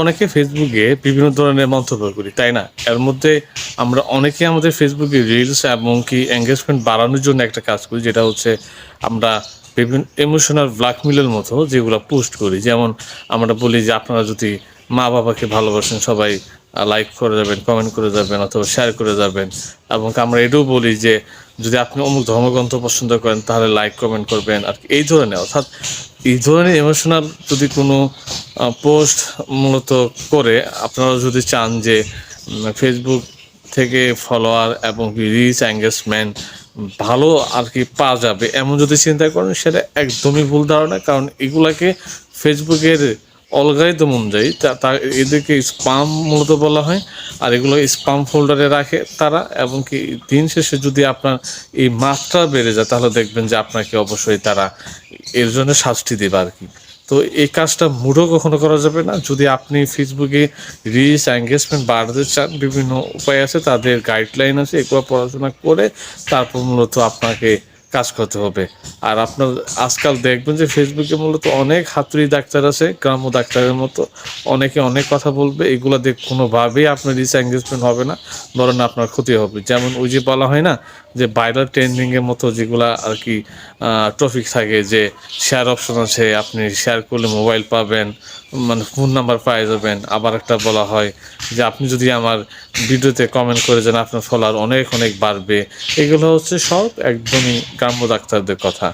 অনেকে ফেসবুকে বিভিন্ন ধরনের মন্তব্য করি, তাই না? এর মধ্যে আমরা অনেকে আমাদের ফেসবুকে রিলস এবং কি এঙ্গেজমেন্ট বাড়ানোর জন্য একটা কাজ করি, যেটা হচ্ছে আমরা বিভিন্ন ইমোশনাল ব্ল্যাকমেলের মতো যেগুলো পোস্ট করি। যেমন আমরা বলি যে আপনারা যদি মা বাবাকে ভালোবাসেন সবাই লাইক করে যাবেন, কমেন্ট করে যাবেন অথবা শেয়ার করে যাবেন। এবং আমরা এটাও বলি যে যদি আপনি অমুক ধর্মগ্রন্থ পছন্দ করেন তাহলে লাইক কমেন্ট করবেন আর কি। এই ধরনের, অর্থাৎ এই ধরনের ইমোশনাল যদি কোনো পোস্ট মূলত করে আপনারা যদি চান যে ফেসবুক থেকে ফলোয়ার এবং রিচ এঙ্গেজমেন্ট ভালো আর কি পাওয়া যাবে, এমন যদি চিন্তা করেন সেটা একদমই ভুল ধারণা। কারণ এগুলাকে ফেসবুকের অলগারিদম অনুযায়ী তার এদেরকে স্পাম মূলত বলা হয়, আর এগুলো স্পাম ফোল্ডারে রাখে তারা। এবং কি দিন শেষে যদি আপনার এই মাত্রা বেড়ে যায় তাহলে দেখবেন যে আপনাকে অবশ্যই তারা এর জন্য শাস্তি দেবে আর কি। তো এই কাজটা মুঠো কখনো করা যাবে না। যদি আপনি ফেসবুকে রিচ এঙ্গেজমেন্ট বাড়াতে চান, বিভিন্ন উপায় আছে, তাদের গাইডলাইন আছে, এগুলো পড়াশোনা করে তারপর মূলত আপনাকে কাজ করতে হবে। আর আপনার আজকাল দেখবেন যে ফেসবুকে মূলত অনেক হাতুড়ি ডাক্তার আছে, গ্রাম্য ডাক্তারের মতো। অনেকে অনেক কথা বলবে, এগুলো দেখ কোনোভাবেই আপনার রিচ এঙ্গেজমেন্ট হবে না, বরং আপনার ক্ষতি হবে। যেমন ওই যে বলা হয় না যে ভাইরাল ট্রেন্ডিংয়ের মতো যেগুলা আর কি টপিক থাকে, যে শেয়ার অপশন আছে, আপনি শেয়ার করলে মোবাইল পাবেন, মানে ফোন নাম্বার পাওয়া যাবেন। আবার একটা বলা হয় যে আপনি যদি আমার ভিডিওতে কমেন্ট করে যান আপনার ফলোয়ার অনেক অনেক বাড়বে। এগুলো হচ্ছে সব একদমই গ্রাম্য ডাক্তারদের কথা।